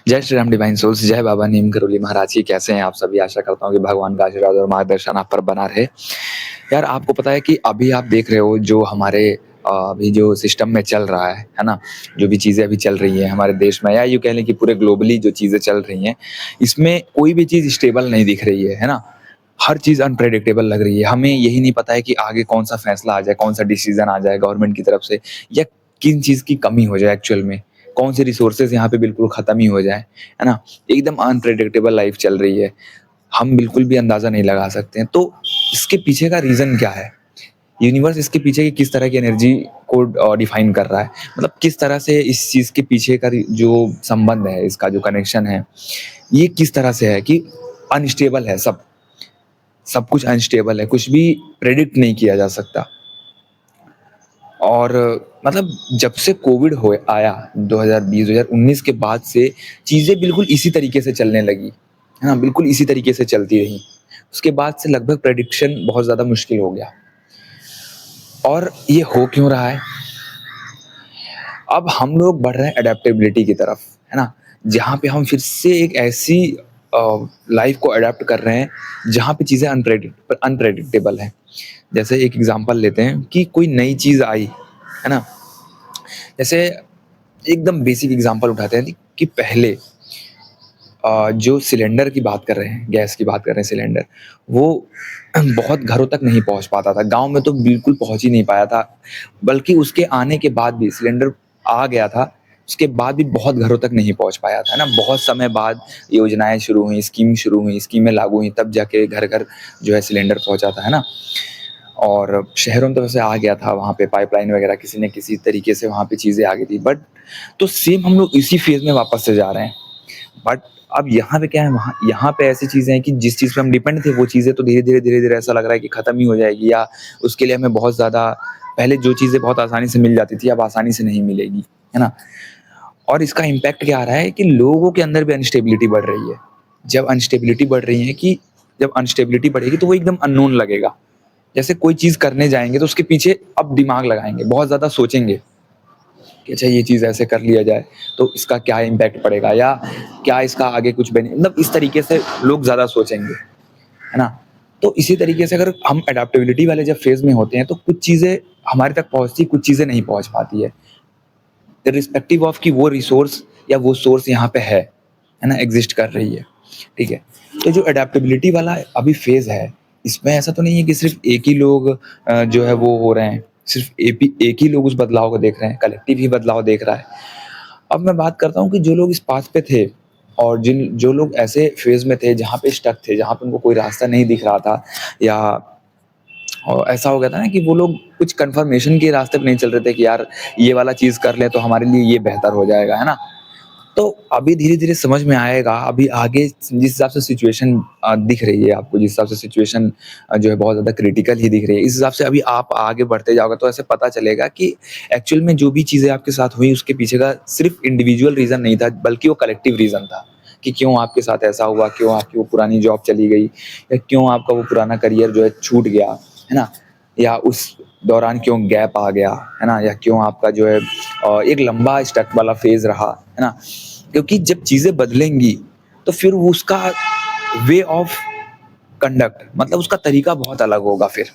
जय Shri Ram divine souls, जय बाबा नीम करोली महाराज जी। कैसे हैं आप सभी? आशा करता हूँ कि भगवान का आशीर्वाद और मार्गदर्शन आप पर बना रहे। यार, आपको पता है कि अभी आप देख रहे हो जो हमारे अभी जो सिस्टम में चल रहा है ना? जो भी चीज़ें अभी चल रही हैं हमारे देश में, या यूँ कह लें कि पूरे ग्लोबली जो चीज़ें चल रही हैं, इसमें कोई भी चीज़ स्टेबल नहीं दिख रही है ना? हर चीज़ अनप्रेडिक्टेबल लग रही है। हमें यही नहीं पता है कि आगे कौन-सा फैसला आ जाए, कौन-सा डिसीज़न आ जाए गवर्नमेंट की तरफ से, या किन चीज़ की कमी हो जाए एक्चुअल में। कौन से रिसोर्सेज़ यहाँ पे बिल्कुल ख़त्म ही हो जाएँ, है ना? एकदम अनप्रेडिक्टेबल लाइफ़ चल रही है। हम बिल्कुल भी अंदाज़ा नहीं लगा सकते हैं। तो इसके पीछे का रीज़न क्या है? यूनिवर्स इसके पीछे की किस तरह की एनर्जी को डिफ़ाइन कर रहा है? मतलब किस तरह से इस चीज़ के पीछे का जो संबंध है, इसका जो कनेक्शन है, ये किस तरह से है कि अनस्टेबल है सब। सब कुछ अनस्टेबल है, कुछ भी प्रेडिक्ट नहीं किया जा सकता। और मतलब जब से कोविड हो आया 2020-2019 के बाद से चीज़ें बिल्कुल इसी तरीके से चलने लगी, है ना? बिल्कुल इसी तरीके से चलती रहीं। उसके बाद से लगभग प्रेडिक्शन बहुत ज़्यादा मुश्किल हो गया। और ये हो क्यों रहा है? अब हम लोग बढ़ रहे हैं एडैप्टेबिलिटी की तरफ, है ना? जहाँ पे हम फिर से एक ऐसी लाइफ़ को अडॉप्ट कर रहे हैं, जहाँ पे चीज़ें अनप्रेडिक्टेबल हैं। जैसे एक एग्ज़ाम्पल लेते हैं कि कोई नई चीज़ आई, है ना? जैसे एकदम बेसिक एग्ज़ाम्पल उठाते हैं कि पहले जो सिलेंडर की बात कर रहे हैं, गैस की बात कर रहे हैं सिलेंडर, वो बहुत घरों तक नहीं पहुँच पाता था। गाँव में तो बिल्कुल पहुँच ही नहीं पाया था। बल्कि उसके आने के बाद भी सिलेंडर आ गया था, उसके बाद भी बहुत घरों तक नहीं पहुँच पाया था, है ना? बहुत समय बाद योजनाएँ शुरू हुई, स्कीम शुरू हुई, स्कीमें लागू हुई, तब जाके घर-घर जो है सिलेंडर पहुँचा था, है ना? और शहरों में तो वैसे आ गया था, वहाँ पे पाइपलाइन वगैरह किसी न किसी तरीके से वहाँ पे चीज़ें आ गई थी। बट तो सेम हम लोग इसी फ़ेज़ में वापस से जा रहे हैं। बट अब यहाँ पे क्या है, वहाँ यहाँ पे ऐसी चीज़ें हैं कि जिस चीज़ पे हम डिपेंड थे, वो चीज़ें तो धीरे-धीरे ऐसा लग रहा है कि ख़त्म ही हो जाएगी, या उसके लिए हमें बहुत ज़्यादा, पहले जो चीज़ें बहुत आसानी से मिल जाती थी, अब आसानी से नहीं मिलेगी, है ना? और इसका इम्पैक्ट क्या आ रहा है कि लोगों के अंदर भी अनस्टेबिलिटी बढ़ रही है। जब अनस्टेबिलिटी बढ़ रही है कि जब अनस्टेबिलिटी बढ़ेगी तो वो एकदम अननोन लगेगा। जैसे कोई चीज़ करने जाएँगे तो उसके पीछे अब दिमाग लगाएँगे, बहुत ज़्यादा सोचेंगे कि अच्छा ये चीज़ ऐसे कर लिया जाए, तो इसका क्या इम्पैक्ट पड़ेगा, या क्या इसका आगे कुछ मतलब इस तरीके से लोग ज़्यादा सोचेंगे, है ना? तो इसी तरीके से अगर हम एडैप्टेबिलिटी वाले जब फ़ेज़ में होते हैं तो कुछ चीज़ें हमारे तक पहुँचती, कुछ चीज़ें नहीं पहुँच पाती है। इर्रिस्पेक्टिव ऑफ कि वो रिसोर्स या वो सोर्स यहाँ पे है ना? एग्ज़िस्ट कर रही है, ठीक है? तो जो एडैप्टेबिलिटी वाला अभी फ़ेज़ है, इसमें ऐसा तो नहीं है कि सिर्फ़ एक ही लोग जो है वो हो रहे हैं, सिर्फ़ एक ही लोग उस बदलाव को देख रहे हैं, कलेक्टिव ही बदलाव देख रहा है। अब मैं बात करता हूँ कि जो लोग इस पाथ पे थे, और जो लोग ऐसे फ़ेज़ में थे जहाँ पे स्टक थे, जहाँ पे उनको कोई रास्ता नहीं दिख रहा था, या ऐसा हो गया था ना कि वो लोग कुछ कन्फर्मेशन के रास्ते पे नहीं चल रहे थे कि यार ये वाला चीज़ कर लें तो हमारे लिए ये बेहतर हो जाएगा, है ना? तो अभी धीरे-धीरे समझ में आएगा, अभी आगे जिस हिसाब से सिचुएशन दिख रही है आपको, जिस हिसाब से सिचुएशन जो है बहुत ज़्यादा क्रिटिकल ही दिख रही है, इस हिसाब से अभी आप आगे बढ़ते जाओगे तो ऐसे पता चलेगा कि एक्चुअल में जो भी चीज़ें आपके साथ हुई उसके पीछे का सिर्फ़ इंडिविजुअल रीज़न नहीं था, बल्कि वो कलेक्टिव रीज़न था कि क्यों आपके साथ ऐसा हुआ, क्यों आपकी वो पुरानी जॉब चली गई, या क्यों आपका वो पुराना करियर जो है छूट गया, है ना? या उस दौरान क्यों गैप आ गया, है ना? या क्यों आपका जो है एक लंबा स्टक वाला फ़ेज़ रहा, है ना? क्योंकि जब चीज़ें बदलेंगी, तो फिर वो उसका वे ऑफ कंडक्ट, मतलब उसका तरीका बहुत अलग होगा फिर।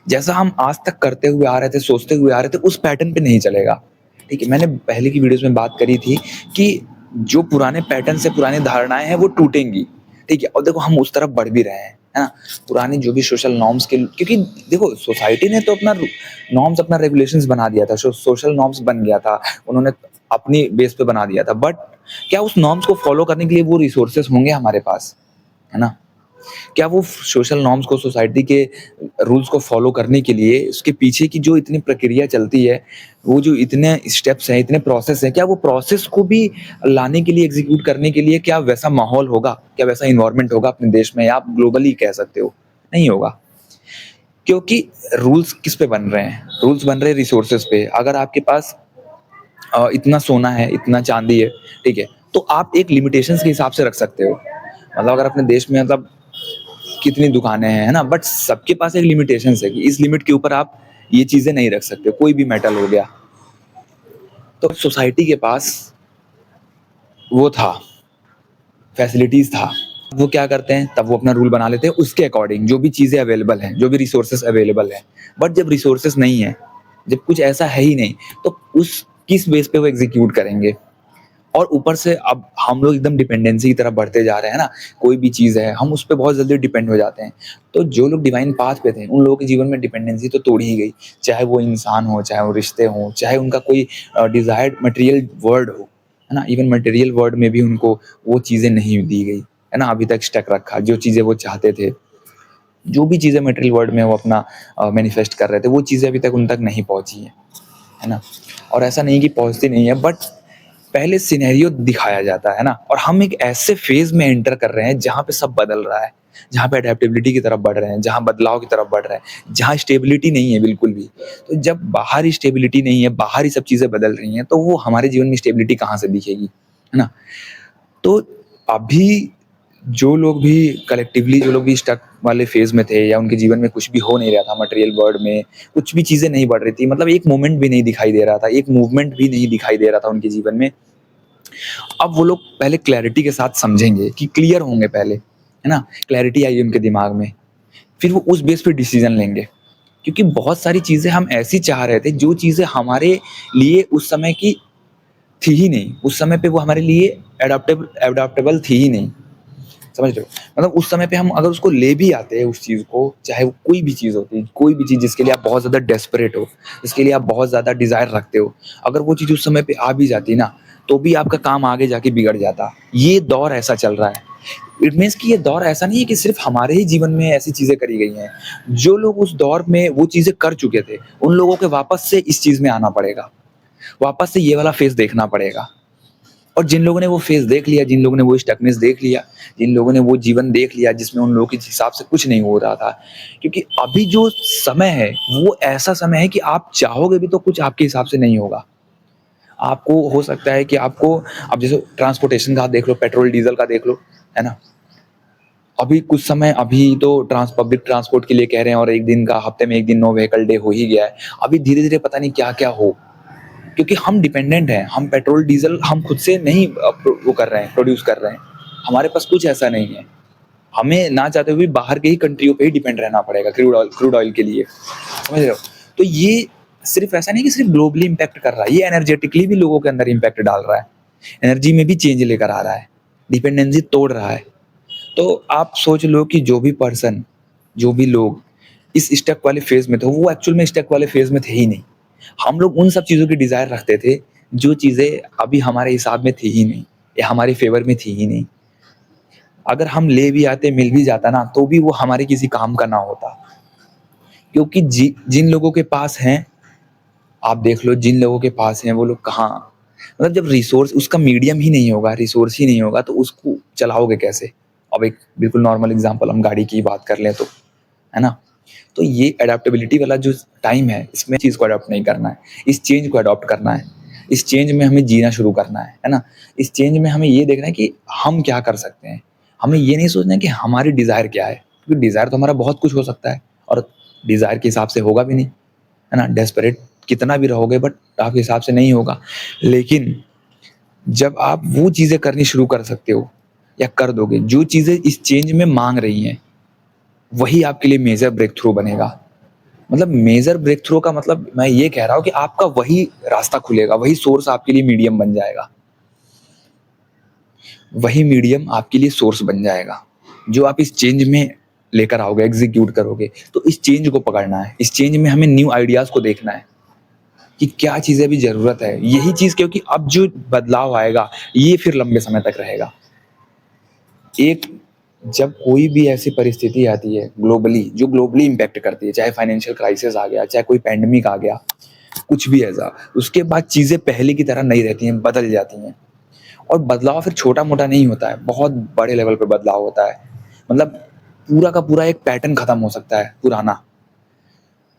जैसा हम आज तक करते हुए आ रहे थे, सोचते हुए आ रहे थे, उस पैटर्न पे नहीं चलेगा, ठीक है? मैंने पहले की वीडियोज़ में बात करी थी कि जो पुराने पैटर्न से पुरानी धारणाएँ हैं, वो टूटेंगी, ठीक है? और देखो हम उस तरफ बढ़ भी रहे हैं, है ना? पुरानी जो भी सोशल नॉर्म्स के, क्योंकि देखो सोसाइटी ने तो अपना नॉर्म्स, अपना रेगुलेशंस बना दिया था, सोशल नॉर्म्स बन गया था, उन्होंने अपनी बेस पे बना दिया था। बट क्या उस नॉर्म्स को फॉलो करने के लिए वो रिसोर्सेज़ होंगे हमारे पास, है ना? क्या वो सोशल नॉर्म्स को, सोसाइटी के रूल्स को फॉलो करने के लिए उसके पीछे की जो इतनी प्रक्रिया चलती है, वो जो इतने स्टेप्स हैं, इतने प्रोसेस हैं, क्या वो प्रोसेस को भी लाने के लिए, एग्जीक्यूट करने के लिए क्या वैसा माहौल होगा, क्या वैसा इन्वायरमेंट होगा अपने देश में, या आप ग्लोबली कह सकते हो? नहीं होगा। क्योंकि रूल्स किस पे बन रहे हैं? रूल्स बन रहे हैं रिसोर्सेज पे। अगर आपके पास इतना सोना है, इतना चांदी है, ठीक है, तो आप एक लिमिटेशंस के हिसाब से रख सकते हो। मतलब अगर अपने देश में मतलब कितनी दुकानें हैं, है ना? बट सबके पास एक लिमिटेशंस है कि इस लिमिट के ऊपर आप ये चीज़ें नहीं रख सकते, कोई भी मेटल हो गया। तो सोसाइटी के पास वो था, फैसिलिटीज़ था, वो क्या करते हैं, तब वो अपना रूल बना लेते हैं उसके अकॉर्डिंग, जो भी चीज़ें अवेलेबल हैं, जो भी रिसोर्सेज़ अवेलेबल हैं। बट जब रिसोर्सेज़ नहीं है, जब कुछ ऐसा है ही नहीं, तो उस किस बेस पे वो एग्ज़ीक्यूट करेंगे? और ऊपर से अब हम लोग एकदम डिपेंडेंसी की तरफ बढ़ते जा रहे हैं ना, कोई भी चीज़ है, हम उस पे बहुत जल्दी डिपेंड हो जाते हैं। तो जो लोग डिवाइन पाथ पे थे, उन लोगों के जीवन में डिपेंडेंसी तो तोड़ ही गई। चाहे वो इंसान हो, चाहे वो रिश्ते हों, चाहे उनका कोई डिज़ायर्ड मटेरियल वर्ल्ड हो, है ना? इवन मटेरियल वर्ल्ड में भी उनको वो चीज़ें नहीं दी गई, है ना? अभी तक स्टक रखा, जो चीज़ें वो चाहते थे, जो भी चीज़ें मटेरियल वर्ल्ड में वो अपना मैनिफेस्ट कर रहे थे, वो चीज़ें अभी तक उन तक नहीं पहुँची हैं, है ना? और ऐसा नहीं कि पहुँचती नहीं है, बट पहले सिनेरियो दिखाया जाता है ना, और हम एक ऐसे फेज में एंटर कर रहे हैं जहाँ पे सब बदल रहा है, जहाँ पे अडेप्टेबिलिटी की तरफ बढ़ रहे हैं, जहाँ बदलाव की तरफ बढ़ रहे हैं, जहाँ स्टेबिलिटी नहीं है बिल्कुल भी। तो जब बाहर ही स्टेबिलिटी नहीं है, बाहर ही सब चीज़ें बदल रही हैं, तो वो हमारे जीवन में स्टेबिलिटी कहाँ से दिखेगी, है ना? तो अभी जो लोग भी कलेक्टिवली, जो लोग भी स्टक वाले फेज में थे, या उनके जीवन में कुछ भी हो नहीं रहा था मटेरियल वर्ल्ड में, कुछ भी चीज़ें नहीं बढ़ रही थी, मतलब एक मोमेंट भी नहीं दिखाई दे रहा था, एक मूवमेंट भी नहीं दिखाई दे रहा था उनके जीवन में। अब वो लोग पहले क्लैरिटी के साथ समझेंगे कि क्लियर होंगे पहले, है ना? क्लैरिटी आएगी उनके दिमाग में, फिर वो उस बेस पे डिसीजन लेंगे। क्योंकि बहुत सारी चीज़ें हम ऐसी चाह रहे थे, जो चीज़ें हमारे लिए उस समय की थी ही नहीं, उस समय पे वो हमारे लिए एडॉप्टेबल थी ही नहीं, समझ रहे हो? मतलब उस समय पे हम अगर उसको ले भी आते हैं उस चीज़ को, चाहे वो कोई भी चीज़ होती है, कोई भी चीज़ जिसके लिए आप बहुत ज़्यादा डेस्परेट हो, जिसके लिए आप बहुत ज़्यादा डिज़ायर रखते हो, अगर वो चीज़ उस समय पे आ भी जाती ना, तो भी आपका काम आगे जाके बिगड़ जाता। ये दौर ऐसा चल रहा है। इट मीन्स कि ये दौर ऐसा नहीं है कि सिर्फ़ हमारे ही जीवन में ऐसी चीज़ें करी गई हैं। जो लोग उस दौर में वो चीज़ें कर चुके थे, उन लोगों को वापस से इस चीज़ में आना पड़ेगा। वापस से ये वाला फ़ेज़ देखना पड़ेगा। और जिन लोगों ने वो फेज़ देख लिया, जिन लोगों ने वो स्टकनेस देख लिया, जिन लोगों ने वो जीवन देख लिया जिसमें उन लोगों के हिसाब से कुछ नहीं हो रहा था। क्योंकि अभी जो समय है, वो ऐसा समय है कि आप चाहोगे भी तो कुछ आपके हिसाब से नहीं होगा। आपको हो सकता है कि आपको, अब जैसे ट्रांसपोर्टेशन का देख लो, पेट्रोल, डीज़ल का देख लो, है ना? अभी कुछ समय, अभी तो पब्लिक ट्रांसपोर्ट के लिए कह रहे हैं, और 1 दिन का, हफ्ते में 1 दिन नो व्हीकल डे हो ही गया है। अभी धीरे-धीरे पता नहीं क्या-क्या हो। क्योंकि हम डिपेंडेंट हैं, हम पेट्रोल डीजल हम खुद से नहीं वो कर रहे हैं, प्रोड्यूस कर रहे हैं, हमारे पास कुछ ऐसा नहीं है, हमें ना चाहते हुए बाहर के ही कंट्रियों पे ही डिपेंड रहना पड़ेगा क्रूड ऑयल के लिए, समझ रहे हो? तो ये सिर्फ ऐसा नहीं कि सिर्फ ग्लोबली इम्पैक्ट कर रहा है, ये एनर्जेटिकली भी लोगों के अंदर इम्पैक्ट डाल रहा है, एनर्जी में भी चेंज लेकर आ रहा है, डिपेंडेंसी तोड़ रहा है। तो आप सोच लो कि जो भी पर्सन, जो भी लोग इस स्टक वाले फेज में थे, वो एक्चुअल में स्टक वाले फेज में थे ही नहीं। हम लोग उन सब चीज़ों की डिज़ायर रखते थे, जो चीज़ें अभी हमारे हिसाब में थी ही नहीं, या हमारे फ़ेवर में थी ही नहीं। अगर हम ले भी आते, मिल भी जाता ना, तो भी वो हमारे किसी काम का ना होता। क्योंकि जिन लोगों के पास हैं, आप देख लो जिन लोगों के पास हैं, वो लोग कहाँ, मतलब जब रिसोर्स, उसका मीडियम ही नहीं होगा, रिसोर्स ही नहीं होगा, तो उसको चलाओगे कैसे? अब एक बिल्कुल नॉर्मल एग्ज़ाम्पल हम गाड़ी की बात कर लें तो, है ना? तो ये एडैप्टेबिलिटी वाला जो टाइम है, इसमें चीज़ को अडॉप्ट नहीं करना है, इस चेंज को अडॉप्ट करना है, इस चेंज में हमें जीना शुरू करना है ना? इस चेंज में हमें ये देखना है कि हम क्या कर सकते हैं, हमें ये नहीं सोचना है कि हमारी डिज़ायर क्या है, क्योंकि डिज़ायर तो हमारा बहुत कुछ हो सकता है, और डिज़ायर के हिसाब से होगा भी नहीं, है ना? डेस्परेट कितना भी रहोगे, बट आपके हिसाब से नहीं होगा। लेकिन जब आप वो चीज़ें करनी शुरू कर सकते हो, या कर दोगे, जो चीज़ें इस चेंज में माँग रही हैं, वही आपके लिए मेजर ब्रेक थ्रू बनेगा। मतलब मेजर ब्रेक थ्रू का मतलब मैं ये कह रहा हूँ कि आपका वही रास्ता खुलेगा, वही सोर्स आपके लिए मीडियम बन जाएगा, वही मीडियम आपके लिए सोर्स बन जाएगा, जो आप इस चेंज में लेकर आओगे, एग्जीक्यूट करोगे। तो इस चेंज को पकड़ना है, इस चेंज में हमें न्यू आइडियाज़ को देखना है कि क्या चीज़ें अभी ज़रूरत है, यही चीज़, क्योंकि अब जो बदलाव आएगा, ये फिर लंबे समय तक रहेगा। एक जब कोई भी ऐसी परिस्थिति आती है ग्लोबली, जो ग्लोबली इम्पैक्ट करती है, चाहे फाइनेंशियल क्राइसिस आ गया, चाहे कोई पैंडेमिक आ गया, कुछ भी ऐसा, उसके बाद चीज़ें पहले की तरह नहीं रहती हैं, बदल जाती हैं। और बदलाव फिर छोटा-मोटा नहीं होता है, बहुत बड़े लेवल पे बदलाव होता है। मतलब पूरा का पूरा एक पैटर्न खत्म हो सकता है पुराना,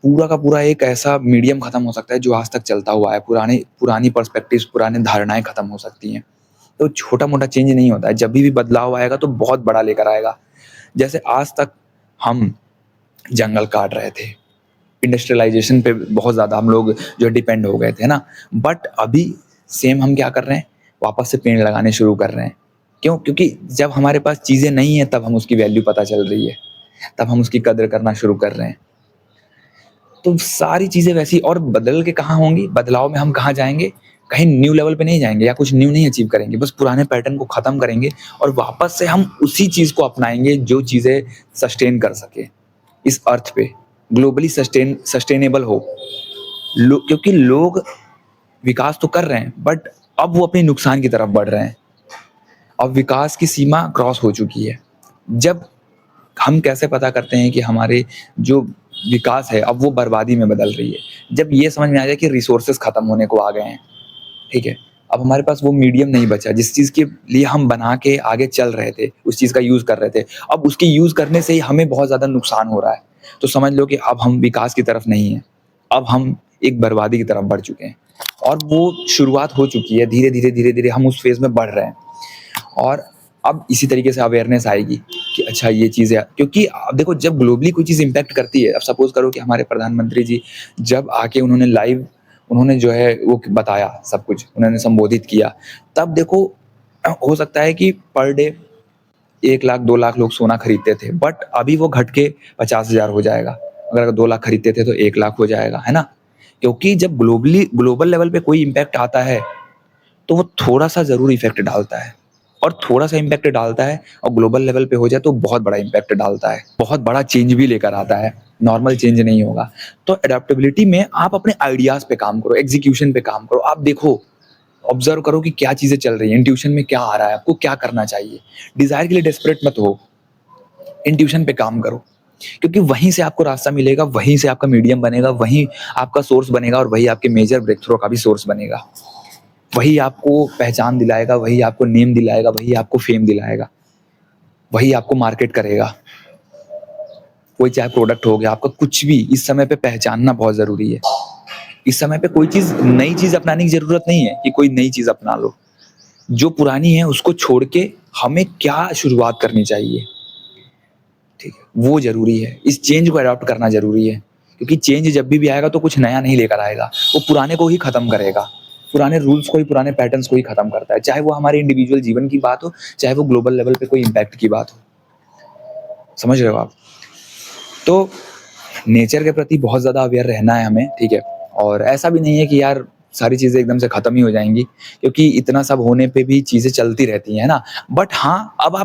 पूरा का पूरा एक ऐसा मीडियम खत्म हो सकता है जो आज तक चलता हुआ है, पुरानी पर्सपेक्टिव्स, पुरानी धारणाएँ खत्म हो सकती हैं। तो छोटा-मोटा चेंज नहीं होता है, जब भी बदलाव आएगा तो बहुत बड़ा लेकर आएगा। जैसे आज तक हम जंगल काट रहे थे, इंडस्ट्रियलाइज़ेशन पे बहुत ज़्यादा हम लोग जो डिपेंड हो गए थे ना, बट अभी सेम हम क्या कर रहे हैं, वापस से पेड़ लगाने शुरू कर रहे हैं। क्यों? क्योंकि जब हमारे पास चीज़ें नहीं हैं तब हम उसकी वैल्यू पता चल रही है, तब हम उसकी कदर करना शुरू कर रहे हैं। तो सारी चीज़ें वैसी और बदल के कहाँ होंगी? बदलाव में हम कहाँ जाएँगे? कहीं न्यू लेवल पे नहीं जाएँगे या कुछ न्यू नहीं अचीव करेंगे, बस पुराने पैटर्न को ख़त्म करेंगे और वापस से हम उसी चीज़ को अपनाएँगे जो चीज़ें सस्टेन कर सके इस अर्थ पे, ग्लोबली सस्टेनेबल हो। क्योंकि लोग विकास तो कर रहे हैं बट अब वो अपने नुकसान की तरफ बढ़ रहे हैं। अब विकास की सीमा क्रॉस हो चुकी है। जब हम कैसे पता करते हैं कि हमारे जो विकास है अब वो बर्बादी में बदल रही है? जब ये समझ में आ जाए कि रिसोर्सेज़ खत्म होने को आ गए हैं, ठीक है? अब हमारे पास वो मीडियम नहीं बचा जिस चीज़ के लिए हम बना के आगे चल रहे थे, उस चीज़ का यूज़ कर रहे थे। अब उसके यूज़ करने से ही हमें बहुत ज़्यादा नुकसान हो रहा है। तो समझ लो कि अब हम विकास की तरफ नहीं हैं, अब हम एक बर्बादी की तरफ बढ़ चुके हैं और वो शुरुआत हो चुकी है। धीरे-धीरे, धीरे-धीरे हम उस फ़ेज़ में बढ़ रहे हैं। और अब इसी तरीके से अवेयरनेस आएगी कि अच्छा ये चीज़ें, क्योंकि अब देखो जब ग्लोबली कोई चीज़ इम्पैक्ट करती है, अब सपोज़ करो कि हमारे प्रधानमंत्री जी जब आके उन्होंने लाइव उन्होंने जो है वो बताया सब कुछ, उन्होंने संबोधित किया, तब देखो हो सकता है कि पर डे 1 लाख 2 लाख लोग सोना खरीदते थे, बट अभी वो घट के 50,000 हो जाएगा। अगर 2 लाख खरीदते थे तो 1 लाख हो जाएगा, है ना? क्योंकि जब ग्लोबल लेवल पे कोई इम्पैक्ट आता है, तो वो थोड़ा-सा ज़रूर इफ़ेक्ट डालता है और थोड़ा-सा इम्पैक्ट डालता है और ग्लोबल लेवल पे हो जाए तो बहुत बड़ा इम्पैक्ट डालता है, बहुत बड़ा चेंज भी लेकर आता है, नॉर्मल चेंज नहीं होगा। तो एडैप्टेबिलिटी में आप अपने आइडियाज़ पे काम करो, एग्ज़ीक्यूशन पे काम करो। आप देखो, ऑब्ज़र्व करो कि क्या चीज़ें चल रही हैं, इंट्यूशन में क्या आ रहा है, आपको क्या करना चाहिए। डिज़ायर के लिए डेस्परेट मत हो, इंट्यूशन पे काम करो, क्योंकि वहीं से आपको रास्ता मिलेगा, वहीं से आपका मीडियम बनेगा, वहीं आपका सोर्स बनेगा और वही आपके मेजर ब्रेक थ्रू का भी सोर्स बनेगा। वही आपको पहचान दिलाएगा, वही आपको नेम दिलाएगा, वही आपको फेम दिलाएगा, वही आपको मार्केट करेगा। कोई चाहे प्रोडक्ट हो गया, आपका कुछ भी इस समय पे पहचानना बहुत ज़रूरी है। इस समय पे कोई चीज़ नई चीज़ अपनाने की ज़रूरत नहीं है कि कोई नई चीज़ अपना लो। जो पुरानी है उसको छोड़ के हमें क्या शुरुआत करनी चाहिए, ठीक है? वो ज़रूरी है। इस चेंज को अडॉप्ट करना ज़रूरी है, क्योंकि चेंज जब भी आएगा तो कुछ नया नहीं लेकर आएगा, वो पुराने को ही ख़त्म करेगा। पुराने रूल्स को ही, पुराने पैटर्न्स को ही ख़त्म करता है, चाहे वो हमारे इंडिविजुअल जीवन की बात हो, चाहे वो ग्लोबल लेवल पे कोई इम्पैक्ट की बात हो। समझ रहे हो आप? तो नेचर के प्रति बहुत ज़्यादा अवेयर रहना है हमें, ठीक है? और ऐसा भी नहीं है कि यार सारी चीज़ें एकदम से ख़त्म ही हो जाएँगी, क्योंकि इतना सब होने पे भी चीज़ें चलती रहती हैं, है ना? बट हाँ, अब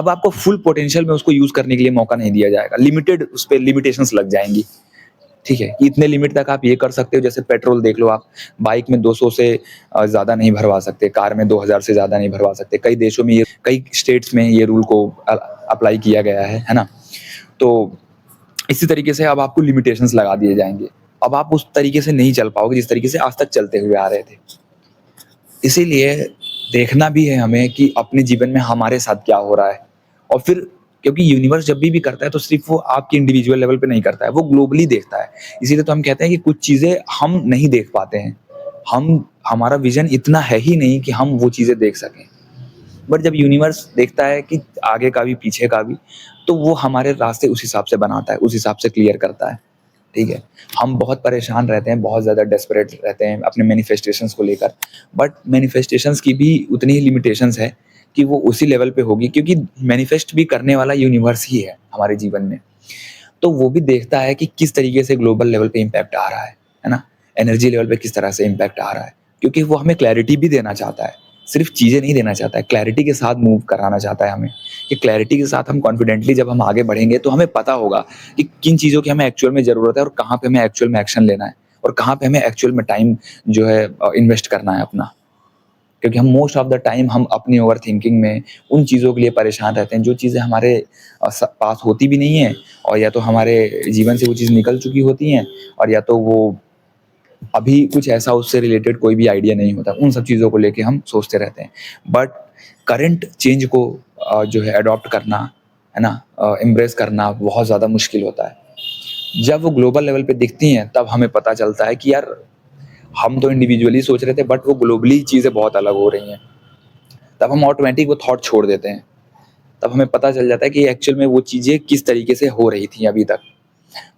आपको फुल पोटेंशियल में उसको यूज़ करने के लिए मौका नहीं दिया जाएगा। लिमिटेड उस पे लिमिटेशंस लग जाएँगी, ठीक है? कि इतने लिमिट तक आप ये कर सकते हो, जैसे पेट्रोल देख लो आप, बाइक में 200 से ज़्यादा नहीं भरवा सकते, कार में 2000 से ज़्यादा नहीं भरवा सकते। कई देशों में ये, कई स्टेट्स में ये रूल को अप्लाई किया गया है ना? तो इसी तरीके से अब आपको लिमिटेशंस लगा दिए जाएँगे। अब आप उस तरीके से नहीं चल पाओगे जिस तरीके से आज तक चलते हुए आ रहे थे। इसीलिए देखना भी है हमें कि अपने जीवन में हमारे साथ क्या हो रहा है, और फिर क्योंकि यूनिवर्स जब भी करता है तो सिर्फ़ वो आपके इंडिविजुअल लेवल पे नहीं करता है, वो ग्लोबली देखता है। इसीलिए तो हम कहते हैं कि कुछ चीज़ें हम नहीं देख पाते हैं। हमारा विज़न इतना है ही नहीं कि हम वो चीज़ें देख सकें। बट जब यूनिवर्स देखता है कि आगे का भी पीछे का भी, तो वो हमारे रास्ते उस हिसाब से बनाता है, उस हिसाब से क्लियर करता है, ठीक है? हम बहुत परेशान रहते हैं, बहुत ज़्यादा डेस्परेट रहते हैं अपने मैनिफेस्टेशंस को लेकर, बट मैनिफेस्टेशंस की भी उतनी ही लिमिटेशंस है कि वो उसी लेवल पे होगी, क्योंकि मैनिफेस्ट भी करने वाला यूनिवर्स ही है हमारे जीवन में। तो वो भी देखता है कि किस तरीके से ग्लोबल लेवल पे इम्पैक्ट आ रहा है ना? एनर्जी लेवल पे किस तरह से इम्पैक्ट आ रहा है, क्योंकि वो हमें क्लैरिटी भी देना चाहता है। सिर्फ़ चीज़ें नहीं देना चाहता है, क्लैरिटी के साथ मूव कराना चाहता है हमें, कि क्लैरिटी के साथ हम कॉन्फिडेंटली जब हम आगे बढ़ेंगे तो हमें पता होगा कि किन चीज़ों की हमें एक्चुअल में ज़रूरत है और कहाँ पे हमें एक्चुअल में एक्शन लेना है और कहाँ पे हमें एक्चुअल में टाइम जो है इन्वेस्ट करना है अपना। क्योंकि हम मोस्ट ऑफ द टाइम हम अपनी ओवरथिंकिंग में उन चीज़ों के लिए परेशान रहते हैं, जो चीज़ें हमारे पास होती भी नहीं हैं, और या तो हमारे जीवन से वो चीज़ निकल चुकी होती हैं, और या तो वो अभी कुछ ऐसा उससे रिलेटेड कोई भी आइडिया नहीं होता। उन सब चीज़ों को लेके हम सोचते रहते हैं। बट करंट चेंज को जो है अडॉप्ट करना, है ना? एम्ब्रेस करना बहुत ज़्यादा मुश्किल होता है। जब वो ग्लोबल लेवल पे दिखती हैं तब हमें पता चलता है कि यार हम तो इंडिविजुअली सोच रहे थे, बट वो ग्लोबली चीज़ें बहुत अलग हो रही हैं। तब हम ऑटोमेटिक वो थॉट छोड़ देते हैं। तब हमें पता चल जाता है कि एक्चुअल में वो चीज़ें किस तरीके से हो रही थी अभी तक।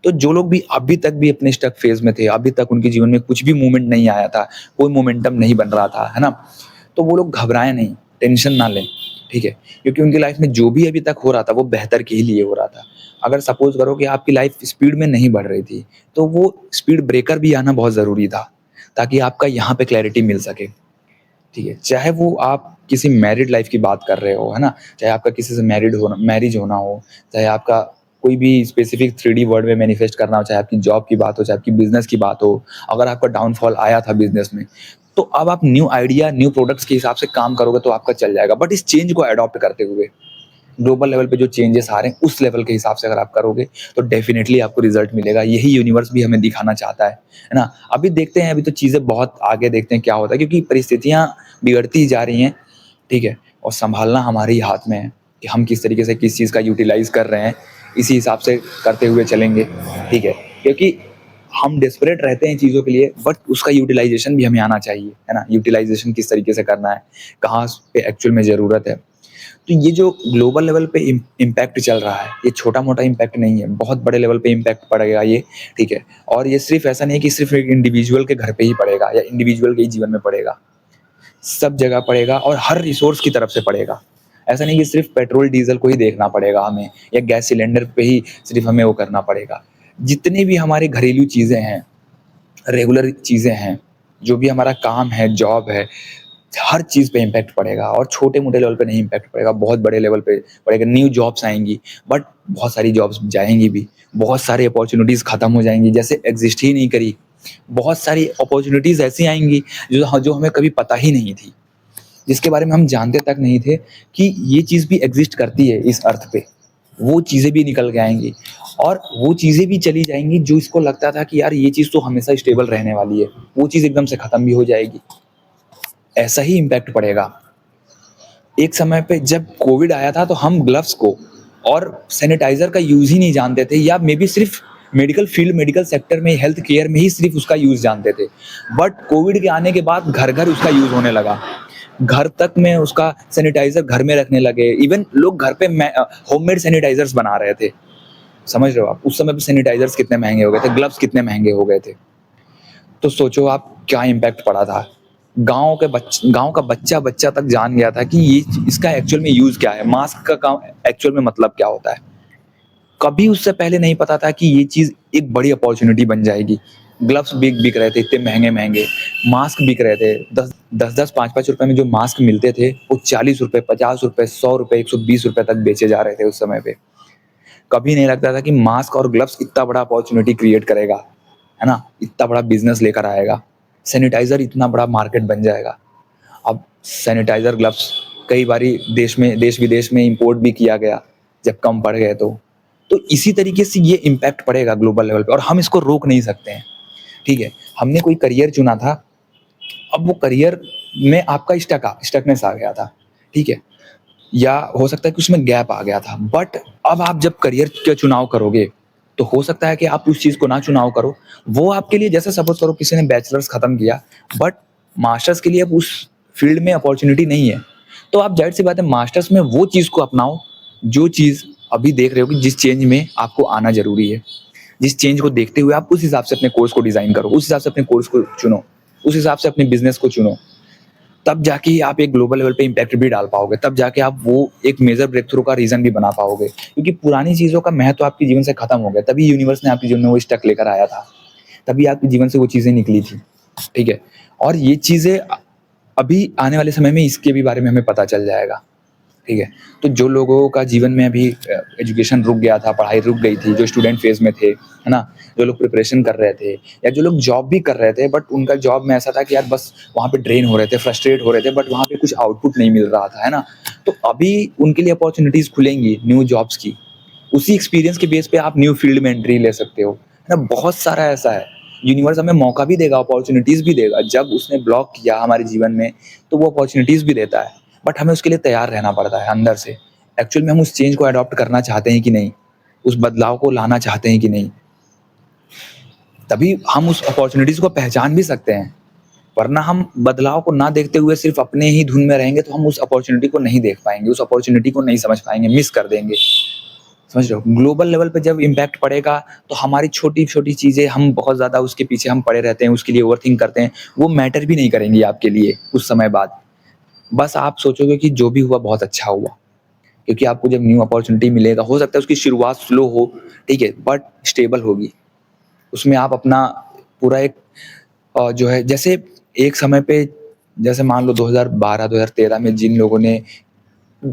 तो जो लोग भी अभी तक भी अपने स्टक फेज़ में थे, अभी तक उनके जीवन में कुछ भी मूवमेंट नहीं आया था, कोई मोमेंटम नहीं बन रहा था, है ना? तो वो लोग घबराएँ नहीं। टेंशन ना लें, ठीक है? क्योंकि उनकी लाइफ में जो भी अभी तक हो रहा था वो बेहतर के ही लिए हो रहा था। अगर सपोज़ करो कि आपकी लाइफ स्पीड में नहीं बढ़ रही थी, तो वो स्पीड ब्रेकर भी आना बहुत ज़रूरी था, ताकि आपका यहाँ पे क्लैरिटी मिल सके। ठीक है, चाहे वो आप किसी मैरिड लाइफ की बात कर रहे हो, है ना? चाहे आपका किसी से मैरिज होना हो, चाहे आपका कोई भी स्पेसिफिक 3D वर्ड में मैनिफेस्ट करना हो, चाहे आपकी जॉब की बात हो, चाहे आपकी बिज़नेस की बात हो, अगर आपका डाउनफॉल आया था बिज़नेस में, तो अब आप न्यू आइडिया, न्यू प्रोडक्ट्स के हिसाब से काम करोगे तो आपका चल जाएगा। बट इस चेंज को अडॉप्ट करते हुए, ग्लोबल लेवल पे जो चेंजेस आ रहे हैं, उस लेवल के हिसाब से अगर आप करोगे, तो डेफ़िनिटली आपको रिज़ल्ट मिलेगा। यही यूनिवर्स भी हमें दिखाना चाहता है ना? अभी देखते हैं, अभी तो चीज़ें बहुत आगे देखते हैं क्या होता है, क्योंकि परिस्थितियाँ बिगड़ती ही जा रही हैं, ठीक है? और सँभालना हमारे ही हाथ में है कि हम किस तरीके से किस चीज़ का यूटिलाइज़ कर रहे हैं, इसी हिसाब से करते हुए चलेंगे, ठीक है? क्योंकि हम डेस्परेट रहते हैं चीज़ों के लिए, बट उसका यूटिलाइज़ेशन भी हमें आना चाहिए, है ना? यूटिलाइज़ेशन किस तरीके से करना है, कहाँ पे एक्चुअल में ज़रूरत है। तो ये जो ग्लोबल लेवल पे इम्पैक्ट चल रहा है, ये छोटा-मोटा इम्पैक्ट नहीं है, बहुत बड़े लेवल पे इम्पैक्ट पड़ेगा ये, ठीक है? और ये सिर्फ़ ऐसा नहीं है कि सिर्फ़ एक इंडिविजुअल के घर पे ही पड़ेगा या इंडिविजुअल के ही जीवन में पड़ेगा। सब जगह पड़ेगा और हर रिसोर्स की तरफ से पड़ेगा। ऐसा नहीं कि सिर्फ़ पेट्रोल, डीज़ल को ही देखना पड़ेगा हमें, या गैस सिलेंडर पे ही सिर्फ़ हमें वो करना पड़ेगा। जितनी भी हमारी घरेलू चीज़ें हैं, रेगुलर चीज़ें हैं, जो भी हमारा काम है, जॉब है, हर चीज़ पे इम्पैक्ट पड़ेगा, और छोटे-मोटे लेवल पे नहीं इम्पैक्ट पड़ेगा, बहुत बड़े लेवल पे पड़ेगा। न्यू जॉब्स आएँगी, बट बहुत सारी जॉब्स जाएँगी भी। बहुत सारी अपॉर्च्युनिटीज़ खत्म हो जाएँगी, जैसे एग्ज़िस्ट ही नहीं करी। बहुत सारी अपॉर्च्युनिटीज़ ऐसी आएँगी जो हमें कभी पता ही नहीं थी, जिसके बारे में हम जानते तक नहीं थे कि ये चीज़ भी एग्ज़िस्ट करती है इस अर्थ पे। वो चीज़ें भी निकल के आएँगी, और वो चीज़ें भी चली जाएँगी जो इसको लगता था कि यार ये चीज़ तो हमेशा स्टेबल रहने वाली है, वो चीज़ एकदम से खत्म भी हो जाएगी। ऐसा ही इम्पैक्ट पड़ेगा। एक समय पे जब कोविड आया था, तो हम ग्लव्स को और सैनिटाइज़र का यूज़ ही नहीं जानते थे, या मे बी सिर्फ़ मेडिकल फ़ील्ड, मेडिकल सेक्टर में, हेल्थ केयर में ही सिर्फ़ उसका यूज़ जानते थे। बट कोविड के आने के बाद घर-घर उसका यूज़ होने लगा। घर तक में उसका सैनिटाइज़र घर में रखने लगे। इवन लोग घर पे होममेड सैनिटाइज़र्स बना रहे थे। समझ रहे हो आप? उस समय पे सैनिटाइज़र्स कितने महँगे हो गए थे, ग्लव्स कितने महँगे हो गए थे। तो सोचो आप क्या इम्पैक्ट पड़ा था। गाँव का बच्चा-बच्चा तक जान गया था कि ये इसका एक्चुअल में यूज़ क्या है, मास्क का काम एक्चुअल में मतलब क्या होता है। कभी उससे पहले नहीं पता था कि ये चीज़ एक बड़ी अपॉर्च्युनिटी बन जाएगी। ग्लव्स बिक रहे थे इतने महँगे-महँगे, मास्क बिक रहे थे। 10-10, 5-5 रुपए में जो मास्क मिलते थे, वो ₹40, ₹50, ₹100, ₹120 तक बेचे जा रहे थे उस समय पे। कभी नहीं लगता था कि मास्क और ग्लव्स इतना बड़ा अपॉर्च्युनिटी क्रिएट करेगा, है ना? इतना बड़ा बिज़नेस लेकर आएगा। सैनिटाइज़र इतना बड़ा मार्केट बन जाएगा। अब सैनिटाइज़र, ग्लव्स कई बारी देश-विदेश में इम्पोर्ट भी किया गया, जब कम पड़ गए तो। तो इसी तरीके से ये इम्पैक्ट पड़ेगा ग्लोबल लेवल पे, और हम इसको रोक नहीं सकते हैं, ठीक है? हमने कोई करियर चुना था, अब वो करियर में आपका स्टकनेस आ गया था, ठीक है? या हो सकता है कि उसमें गैप आ गया था। बट अब आप जब करियर का चुनाव करोगे, तो हो सकता है कि आप उस चीज़ को ना चुनाव करो। वो आपके लिए, जैसे सपोज़ करो किसी ने बैचलर्स खत्म किया, बट मास्टर्स के लिए अब उस फील्ड में अपॉर्च्युनिटी नहीं है। तो आप ज़ाहिर-सी बात है मास्टर्स में वो चीज़ को अपनाओ, जो चीज़ अभी देख रहे हो कि जिस चेंज में आपको आना ज़रूरी है। जिस चेंज को देखते हुए आप उस हिसाब से अपने कोर्स को डिज़ाइन करो, उस हिसाब से अपने कोर्स को चुनो, उस हिसाब से अपने बिज़नेस को चुनो। तब जाके ही आप एक ग्लोबल लेवल पे इम्पैक्ट भी डाल पाओगे, तब जाके आप वो एक मेजर ब्रेक थ्रू का रीज़न भी बना पाओगे। क्योंकि पुरानी चीज़ों का महत्व आपके जीवन से खत्म हो गया, तभी यूनिवर्स ने आपके जीवन में वो स्टक लेकर आया था, तभी आपके जीवन से वो चीज़ें निकली थी, ठीक है? और ये चीज़ें अभी आने वाले समय में इसके भी बारे में हमें पता चल जाएगा, ठीक है? तो जो लोगों का जीवन में अभी एजुकेशन रुक गया था, पढ़ाई रुक गई थी, जो स्टूडेंट फेज़ में थे, है ना? जो लोग प्रिपरेशन कर रहे थे, या जो लोग जॉब भी कर रहे थे, बट उनका जॉब में ऐसा था कि यार बस वहाँ पे ड्रेन हो रहे थे, फ्रस्ट्रेट हो रहे थे, बट वहाँ पे कुछ आउटपुट नहीं मिल रहा था, है ना? तो अभी उनके लिए अपॉर्च्युनिटीज़ खुलेंगी न्यू जॉब्स की। उसी एक्सपीरियंस के बेस पे आप न्यू फील्ड में एंट्री ले सकते हो, है ना? बहुत सारा ऐसा है। यूनिवर्स हमें मौका भी देगा, अपॉर्च्युनिटीज़ भी देगा। जब उसने ब्लॉक किया हमारे जीवन में, तो वो अपॉर्च्युनिटीज़ भी देता है। बट हमें उसके लिए तैयार रहना पड़ता है अंदर से। एक्चुअल में हम उस चेंज को अडॉप्ट करना चाहते हैं कि नहीं? उस बदलाव को लाना चाहते हैं कि नहीं? तभी हम उस अपॉर्च्युनिटीज़ को पहचान भी सकते हैं। वरना हम बदलाव को ना देखते हुए सिर्फ़ अपने ही धुन में रहेंगे, तो हम उस अपॉर्च्युनिटी को नहीं देख पाएँगे, उस अपॉर्च्युनिटी को नहीं समझ पाएँगे, मिस कर देंगे। समझ रहे हो? ग्लोबल लेवल पे जब इम्पैक्ट पड़ेगा, तो हमारी छोटी-छोटी चीज़ें, हम बहुत ज़्यादा उसके पीछे हम पड़े रहते हैं, उसके लिए ओवरथिंक करते हैं, वो मैटर भी नहीं करेंगी आपके लिए कुछ समय बाद। बस आप सोचोगे कि जो भी हुआ बहुत अच्छा हुआ, क्योंकि आपको जब न्यू अपॉर्च्युनिटी मिलेगा, हो सकता है उसकी शुरुआत स्लो हो, ठीक है, बट स्टेबल होगी। उसमें आप अपना पूरा एक जो है जैसे एक समय पे, जैसे मान लो 2012-2013 में जिन लोगों ने,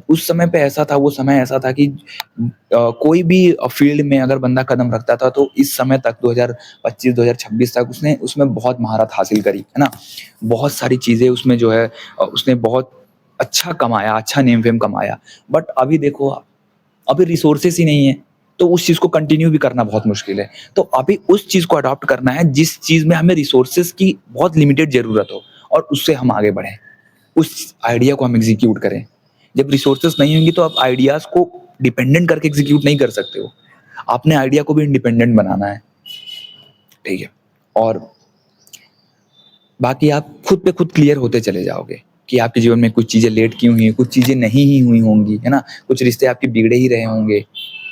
उस समय पे ऐसा था, वो समय ऐसा था कि कोई भी फील्ड में अगर बंदा कदम रखता था तो इस समय तक 2025-2026 तक उसने उसमें बहुत महारत हासिल करी, है ना? बहुत सारी चीज़ें उसमें जो है उसने बहुत अच्छा कमाया, अच्छा नेम-फेम कमाया। बट अभी देखो, अभी रिसोर्सेस ही नहीं है, तो उस चीज़ को कंटिन्यू भी करना बहुत मुश्किल है। तो अभी उस चीज़ को अडॉप्ट करना है जिस चीज़ में हमें रिसोर्सेस की बहुत लिमिटेड ज़रूरत हो, और उससे हम आगे बढ़ें। उस आइडिया को हम एग्जीक्यूट करें। जब रिसोर्सेस नहीं होंगी तो आप आइडियाज़ को डिपेंडेंट करके एग्जीक्यूट नहीं कर सकते हो। आपने आइडिया को भी इंडिपेंडेंट बनाना है, ठीक है? और बाकी आप खुद पे खुद क्लियर होते चले जाओगे कि आपके जीवन में कुछ चीज़ें लेट क्यों हुई, कुछ चीज़ें नहीं ही हुई होंगी, है ना? कुछ रिश्ते आपके बिगड़े ही रहे होंगे।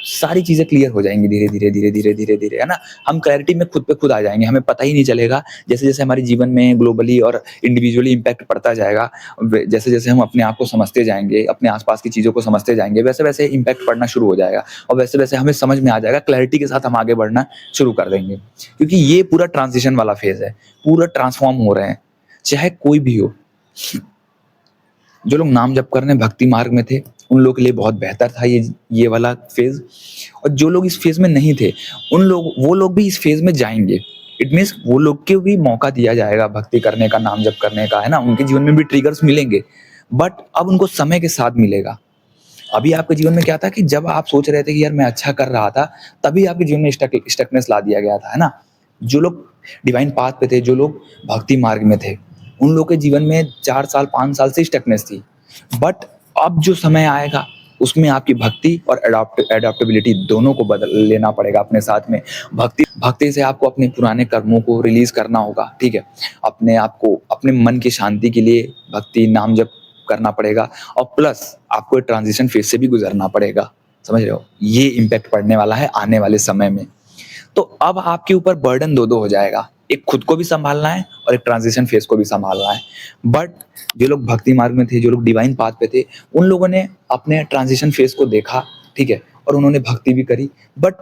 सारी चीज़ें क्लियर हो जाएँगी धीरे-धीरे, धीरे-धीरे, धीरे-धीरे, है ना? हम क्लैरिटी में खुद पे खुद आ जाएँगे, हमें पता ही नहीं चलेगा। जैसे-जैसे हमारे जीवन में ग्लोबली और इंडिविजुअली इम्पैक्ट पड़ता जाएगा, व जैसे-जैसे हम अपने आप को समझते जाएँगे, अपने आस-पास की चीज़ों को समझते जाएँगे, वैसे-वैसे इम्पैक्ट पड़ना शुरू हो जाएगा, और वैसे-वैसे हमें समझ में आ जाएगा, क्लैरिटी के साथ हम आगे बढ़ना शुरू कर देंगे। क्योंकि ये पूरा ट्रांज़िशन वाला फ़ेज़ है, पूरा ट्रांसफ़ॉर्म हो रहे हैं, चाहे कोई भी हो। जो लोग नाम जप करने भक्ति मार्ग में थे, उन लोगों के लिए बहुत बेहतर था ये वाला फ़ेज़, और जो लोग इस फ़ेज़ में नहीं थे, उन लोग वो लोग भी इस फ़ेज़ में जाएँगे। इट मीन्स वो लोग को भी मौका दिया जाएगा भक्ति करने का, नाम जप करने का, है ना? उनके जीवन में भी ट्रिगर्स मिलेंगे, बट अब उनको समय के साथ मिलेगा। अभी आपके जीवन में क्या था कि जब आप सोच रहे थे कि यार मैं अच्छा कर रहा था, तभी आपके जीवन में स्टकनेस ला दिया गया था, है ना? जो लोग डिवाइन पाथ पे थे, जो लोग भक्ति मार्ग में थे, उन लोगों के जीवन में 4 साल, 5 साल से स्टकनेस थी। बट अब जो समय आएगा, उसमें आपकी भक्ति और एडॉप्टेबिलिटी दोनों को बदल लेना पड़ेगा अपने साथ में। भक्ति भक्ति से आपको अपने पुराने कर्मों को रिलीज़ करना होगा, ठीक है? अपने आप को, अपने मन की शांति के लिए भक्ति, नाम जप करना पड़ेगा, और प्लस आपको एक ट्रांजिशन फेज से भी गुजरना पड़ेगा। समझ रहे हो? ये इम्पैक्ट पड़ने वाला है आने वाले समय में। तो अब आपके ऊपर बर्डन दो-दो हो जाएगा। एक खुद को भी सँभालना है और एक ट्रांजिशन फेज को भी सँभालना है। बट जो लोग भक्ति मार्ग में थे, जो लोग डिवाइन पाथ पे थे, उन लोगों ने अपने ट्रांजिशन फेज को देखा, ठीक है? और उन्होंने भक्ति भी करी। बट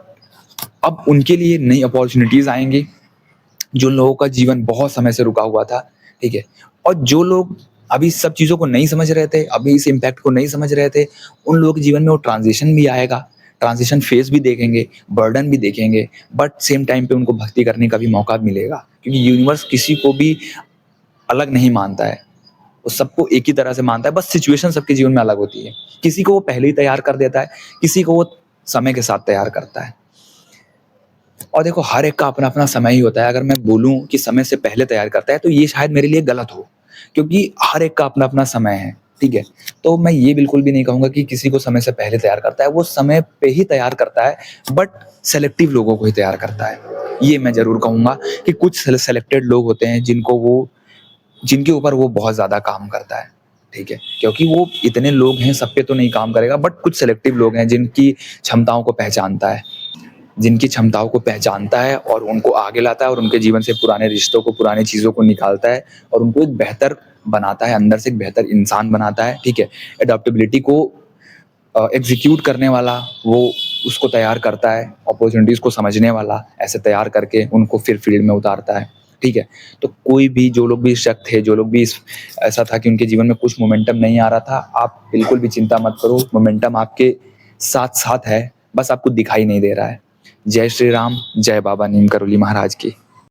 अब उनके लिए नई अपॉर्च्युनिटीज़ आएँगी, जो लोगों का जीवन बहुत समय से रुका हुआ था, ठीक है? और जो लोग अभी इस सब चीज़ों को नहीं समझ रहे थे, अभी इस इम्पैक्ट को नहीं समझ रहे थे, उन लोगों के जीवन में वो ट्रांज़िशन भी आएगा, ट्रांज़िशन फ़ेज़ भी देखेंगे, बर्डन भी देखेंगे, बट सेम टाइम पे उनको भक्ति करने का भी मौका मिलेगा। क्योंकि यूनिवर्स किसी को भी अलग नहीं मानता है, वो सबको एक ही तरह से मानता है, बस सिचुएशन सबके जीवन में अलग होती है। किसी को वो पहले ही तैयार कर देता है, किसी को वो समय के साथ तैयार करता है। और देखो, हर एक का अपना-अपना समय ही होता है। अगर मैं बोलूँ कि समय से पहले तैयार करता है, तो ये शायद मेरे लिए गलत हो, क्योंकि हर एक का अपना-अपना समय है, ठीक है? तो मैं ये बिल्कुल भी नहीं कहूँगा कि किसी को समय से पहले तैयार करता है, वो समय पे ही तैयार करता है, बट सेलेक्टिव लोगों को ही तैयार करता है। ये मैं ज़रूर कहूँगा कि कुछ सेलेक्टेड लोग होते हैं जिनके ऊपर वो बहुत ज़्यादा काम करता है, ठीक है? क्योंकि वो इतने लोग हैं, सब पे तो नहीं काम करेगा, बट कुछ सेलेक्टिव लोग हैं जिनकी क्षमताओं को पहचानता है और उनको आगे लाता है, और उनके जीवन से पुराने रिश्तों को, पुरानी चीज़ों को निकालता है, और उनको एक बेहतर बनाता है, अंदर से एक बेहतर इंसान बनाता है, ठीक है? एडॉप्टेबिलिटी को एग्ज़ीक्यूट करने वाला वो उसको तैयार करता है, अपॉर्च्युनिटीज़ को समझने वाला ऐसे तैयार करके उनको फिर फील्ड में उतारता है, ठीक है? तो कोई भी, जो लोग भी शक थे, जो लोग भी इस ऐसा था कि उनके जीवन में कुछ मोमेंटम नहीं आ रहा था, आप बिल्कुल भी चिंता मत करो, मोमेंटम आपके साथ-साथ है, बस आपको दिखाई नहीं दे रहा है। जय श्री राम, जय बाबा नीम करोली महाराज की।